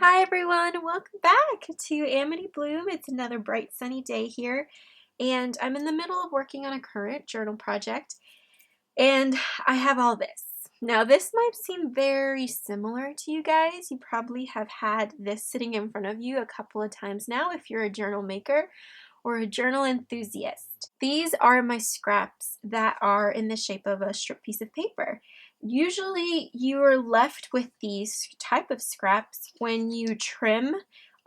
Hi everyone, welcome back to Amity Bloom. It's another bright sunny day here, and I'm in the middle of working on a current journal project, and I have all this. Now this might seem very similar to you guys. You probably have had this sitting in front of you a couple of times now if you're a journal maker or a journal enthusiast. These are my scraps that are in the shape of a strip piece of paper. Usually you are left with these type of scraps when you trim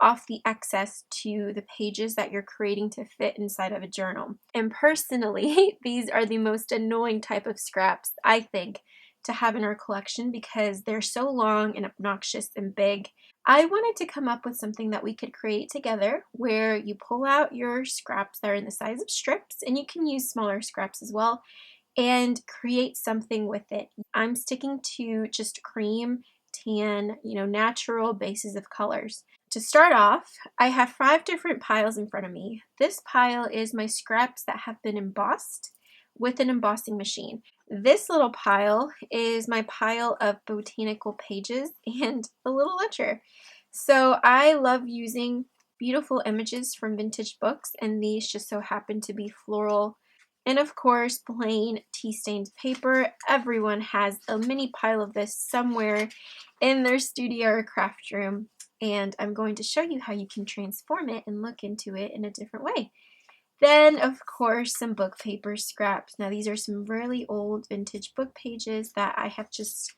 off the excess to the pages that you're creating to fit inside of a journal. And personally, these are the most annoying type of scraps, I think, to have in our collection because they're so long and obnoxious and big. I wanted to come up with something that we could create together where you pull out your scraps that are in the size of strips, and you can use smaller scraps as well, and create something with it. I'm sticking to just cream, tan, natural bases of colors. To start off, I have 5 different piles in front of me. This pile is my scraps that have been embossed with an embossing machine. This little pile is my pile of botanical pages and a little ledger. So I love using beautiful images from vintage books, and these just so happen to be floral and of course plain tea-stained paper. Everyone has a mini pile of this somewhere in their studio or craft room, and I'm going to show you how you can transform it and look into it in a different way. Then, of course, some book paper scraps. Now, these are some really old vintage book pages that I have just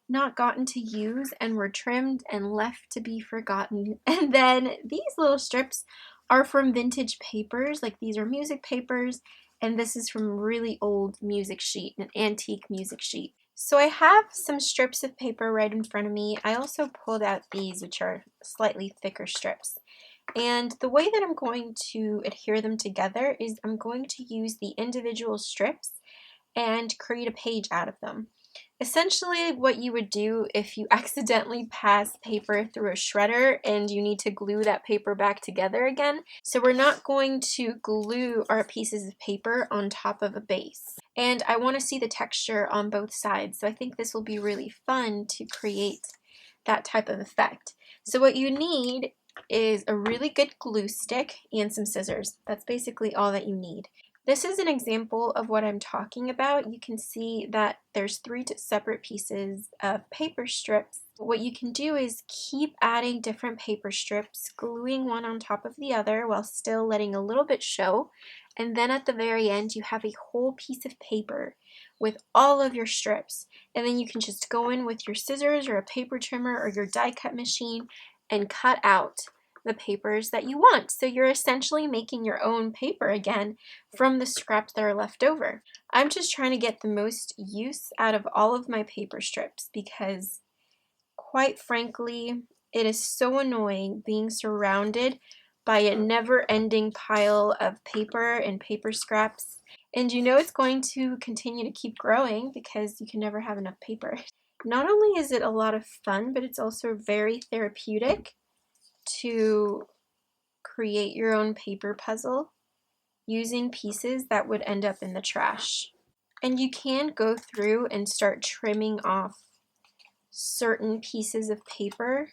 not gotten to use and were trimmed and left to be forgotten. And then these little strips are from vintage papers, like these are music papers, and this is from really old music sheet, an antique music sheet. So I have some strips of paper right in front of me. I also pulled out these, which are slightly thicker strips. And the way that I'm going to adhere them together is I'm going to use the individual strips and create a page out of them. Essentially what you would do if you accidentally pass paper through a shredder and you need to glue that paper back together again. So we're not going to glue our pieces of paper on top of a base. And I want to see the texture on both sides, so I think this will be really fun to create that type of effect. So what you need is a really good glue stick and some scissors. That's basically all that you need. This is an example of what I'm talking about. You can see that there's 3 separate pieces of paper strips. What you can do is keep adding different paper strips, gluing one on top of the other while still letting a little bit show. And then at the very end, you have a whole piece of paper with all of your strips. And then you can just go in with your scissors or a paper trimmer or your die cut machine and cut out the papers that you want. So you're essentially making your own paper again from the scraps that are left over. I'm just trying to get the most use out of all of my paper strips because, quite frankly, it is so annoying being surrounded by a never-ending pile of paper and paper scraps. And you know it's going to continue to keep growing because you can never have enough paper. Not only is it a lot of fun, but it's also very therapeutic to create your own paper puzzle using pieces that would end up in the trash. And you can go through and start trimming off certain pieces of paper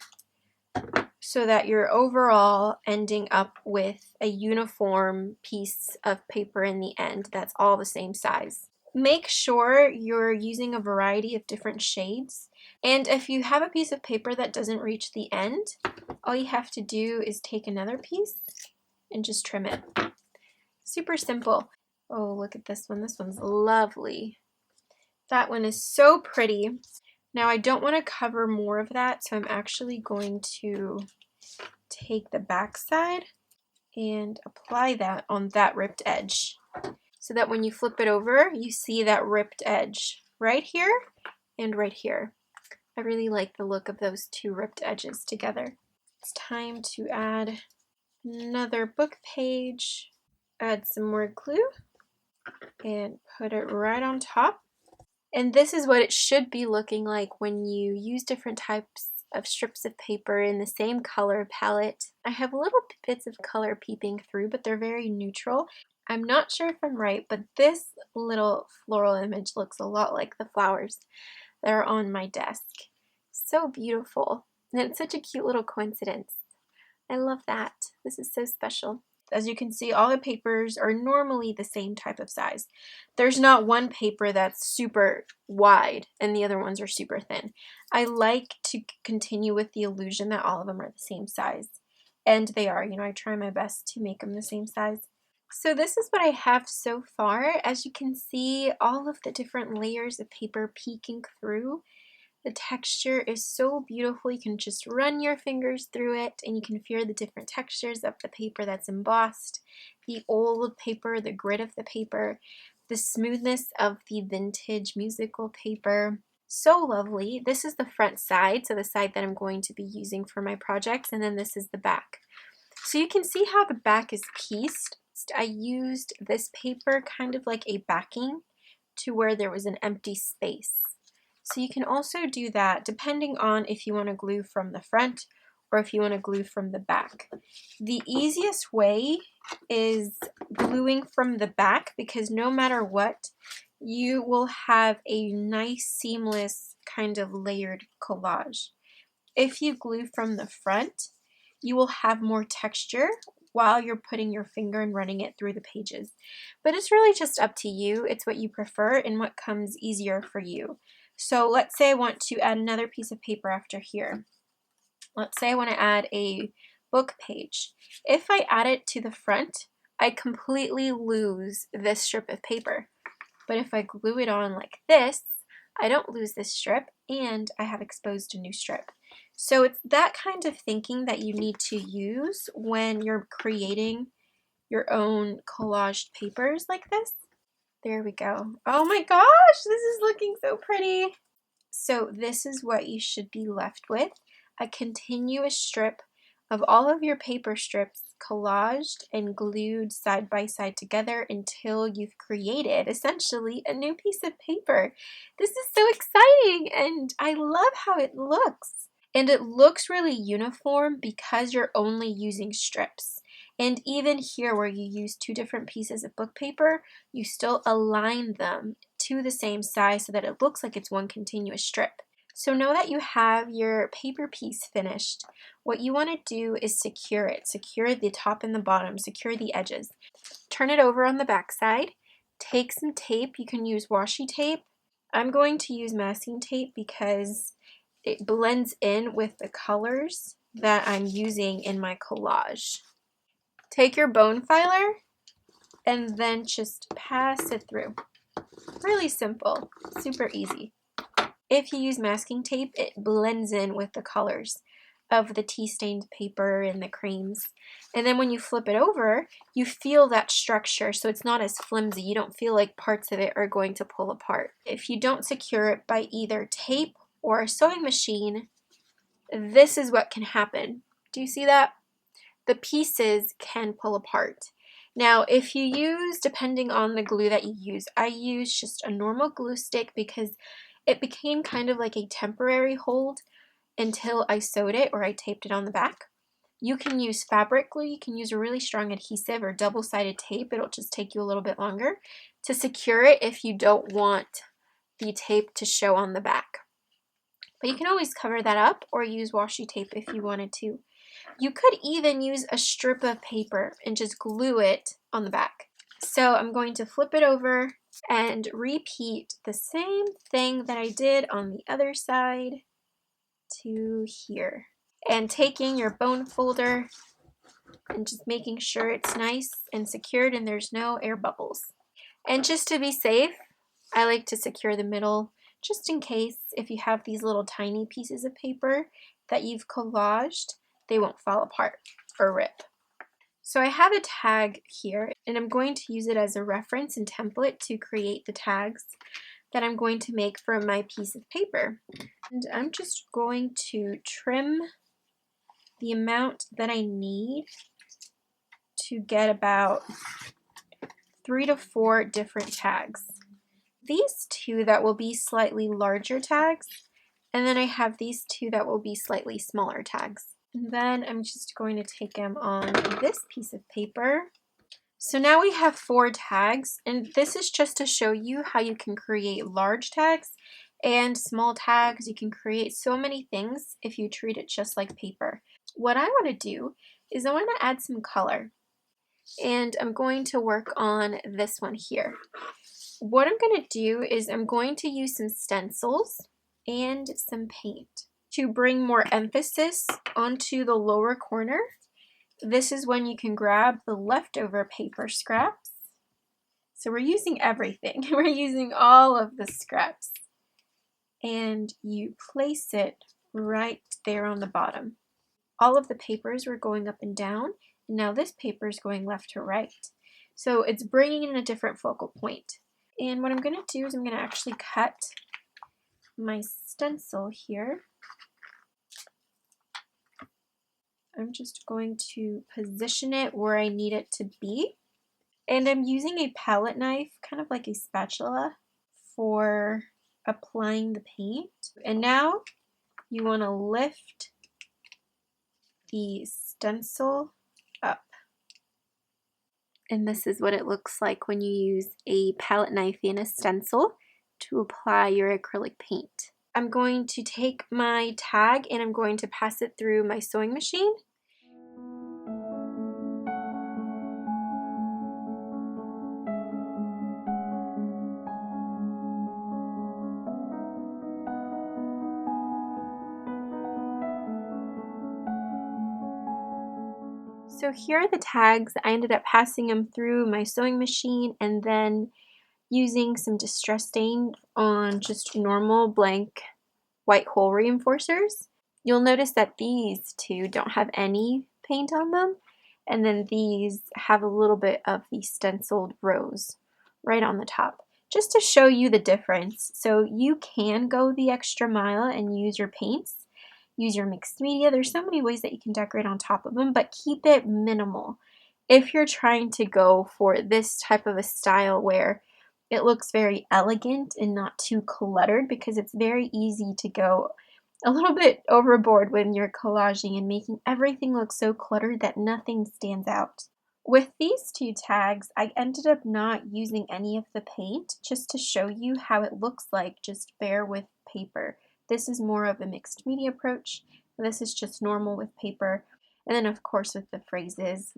so that you're overall ending up with a uniform piece of paper in the end that's all the same size. Make sure you're using a variety of different shades, and if you have a piece of paper that doesn't reach the end, all you have to do is take another piece and just trim it. Super simple. Oh, look at this one. This one's lovely. That one is so pretty. Now I don't want to cover more of that, so I'm actually going to take the back side and apply that on that ripped edge, so that when you flip it over, you see that ripped edge right here and right here. I really like the look of those 2 ripped edges together. It's time to add another book page, add some more glue, and put it right on top. And this is what it should be looking like when you use different types of strips of paper in the same color palette. I have little bits of color peeping through, but they're very neutral. I'm not sure if I'm right, but this little floral image looks a lot like the flowers that are on my desk. So beautiful. And it's such a cute little coincidence. I love that. This is so special. As you can see, all the papers are normally the same type of size. There's not one paper that's super wide and the other ones are super thin. I like to continue with the illusion that all of them are the same size. And they are. You know, I try my best to make them the same size. So this is what I have so far. As you can see, all of the different layers of paper peeking through. The texture is so beautiful. You can just run your fingers through it and you can feel the different textures of the paper that's embossed, the old paper, the grit of the paper, the smoothness of the vintage musical paper. So lovely. This is the front side, so the side that I'm going to be using for my projects, and then this is the back. So you can see how the back is pieced. I used this paper kind of like a backing to where there was an empty space. So you can also do that depending on if you want to glue from the front or if you want to glue from the back. The easiest way is gluing from the back because no matter what, you will have a nice seamless kind of layered collage. If you glue from the front, you will have more texture while you're putting your finger and running it through the pages. But it's really just up to you. It's what you prefer and what comes easier for you. So let's say I want to add another piece of paper after here. Let's say I want to add a book page. If I add it to the front, I completely lose this strip of paper. But if I glue it on like this, I don't lose this strip and I have exposed a new strip. So it's that kind of thinking that you need to use when you're creating your own collaged papers like this. There we go. Oh my gosh, this is looking so pretty. So this is what you should be left with, a continuous strip of all of your paper strips collaged and glued side by side together until you've created essentially a new piece of paper. This is so exciting and I love how it looks. And it looks really uniform because you're only using strips. And even here where you use two different pieces of book paper, you still align them to the same size so that it looks like it's one continuous strip. So now that you have your paper piece finished, what you want to do is secure it. Secure the top and the bottom, secure the edges. Turn it over on the back side. Take some tape. You can use washi tape. I'm going to use masking tape because it blends in with the colors that I'm using in my collage. Take your bone filer and then just pass it through. Really simple, super easy. If you use masking tape, it blends in with the colors of the tea-stained paper and the creams. And then when you flip it over, you feel that structure, so it's not as flimsy. You don't feel like parts of it are going to pull apart. If you don't secure it by either tape or a sewing machine, this is what can happen. Do you see that? The pieces can pull apart. Now, if you use, depending on the glue that you use, I use just a normal glue stick because it became kind of like a temporary hold until I sewed it or I taped it on the back. You can use fabric glue, you can use a really strong adhesive or double-sided tape. It'll just take you a little bit longer to secure it if you don't want the tape to show on the back. But you can always cover that up or use washi tape if you wanted to. You could even use a strip of paper and just glue it on the back. So I'm going to flip it over and repeat the same thing that I did on the other side to here. And taking your bone folder and just making sure it's nice and secured and there's no air bubbles. And just to be safe, I like to secure the middle just in case if you have these little tiny pieces of paper that you've collaged, they won't fall apart or rip. So I have a tag here and I'm going to use it as a reference and template to create the tags that I'm going to make for my piece of paper. And I'm just going to trim the amount that I need to get about 3 to 4 different tags. These two that will be slightly larger tags, and then I have these two that will be slightly smaller tags. And then I'm just going to take them on this piece of paper. So now we have 4 tags, and this is just to show you how you can create large tags and small tags. You can create so many things if you treat it just like paper. What I want to do is I want to add some color, and I'm going to work on this one here. What I'm going to do is I'm going to use some stencils and some paint to bring more emphasis onto the lower corner. This is when you can grab the leftover paper scraps. So we're using everything. We're using all of the scraps. And you place it right there on the bottom. All of the papers were going up and down, and now this paper is going left to right. So it's bringing in a different focal point. And what I'm going to do is I'm going to actually cut my stencil here. I'm just going to position it where I need it to be. And I'm using a palette knife, kind of like a spatula, for applying the paint. And now you want to lift the stencil up. And this is what it looks like when you use a palette knife and a stencil to apply your acrylic paint. I'm going to take my tag and I'm going to pass it through my sewing machine. So here are the tags. I ended up passing them through my sewing machine and then using some distress stain on just normal blank white hole reinforcers. You'll notice that these two don't have any paint on them, and then these have a little bit of the stenciled rose right on the top, just to show you the difference. So you can go the extra mile and use your paints, use your mixed media. There's so many ways that you can decorate on top of them, but keep it minimal. If you're trying to go for this type of a style where it looks very elegant and not too cluttered, because it's very easy to go a little bit overboard when you're collaging and making everything look so cluttered that nothing stands out. With these two tags, I ended up not using any of the paint just to show you how it looks like just bare with paper. This is more of a mixed media approach. This is just normal with paper. And then of course with the phrases,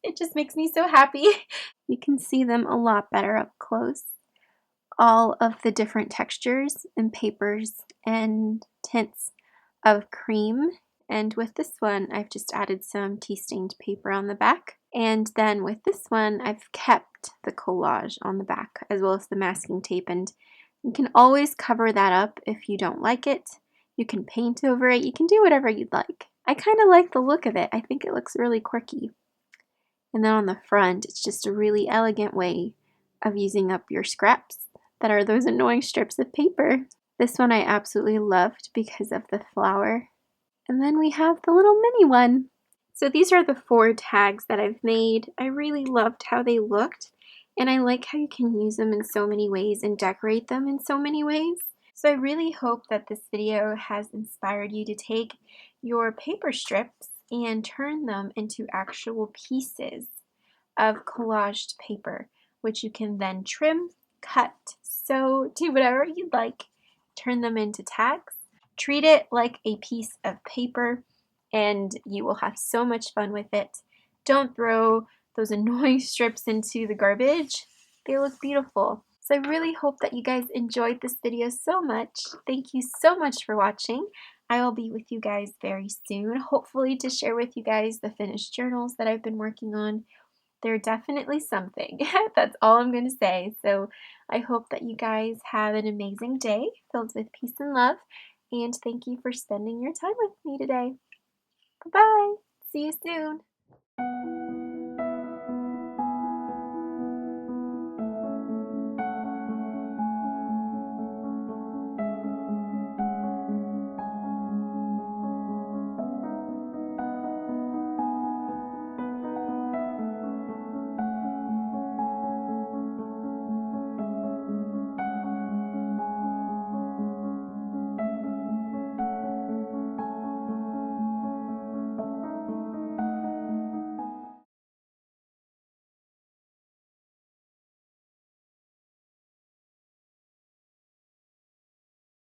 it just makes me so happy. You can see them a lot better up close. All of the different textures and papers and tints of cream. And with this one, I've just added some tea stained paper on the back. And then with this one, I've kept the collage on the back as well as the masking tape. And you can always cover that up if you don't like it. You can paint over it. You can do whatever you'd like. I kind of like the look of it. I think it looks really quirky. And then on the front, it's just a really elegant way of using up your scraps that are those annoying strips of paper. This one I absolutely loved because of the flower. And then we have the little mini one. So these are the 4 tags that I've made. I really loved how they looked, and I like how you can use them in so many ways and decorate them in so many ways. So I really hope that this video has inspired you to take your paper strips and turn them into actual pieces of collaged paper, which you can then trim, cut, sew, do whatever you'd like, turn them into tags. Treat it like a piece of paper and you will have so much fun with it. Don't throw those annoying strips into the garbage. They look beautiful. So I really hope that you guys enjoyed this video so much. Thank you so much for watching. I will be with you guys very soon, hopefully to share with you guys the finished journals that I've been working on. They're definitely something. That's all I'm going to say. So I hope that you guys have an amazing day filled with peace and love. And thank you for spending your time with me today. Bye-bye. See you soon.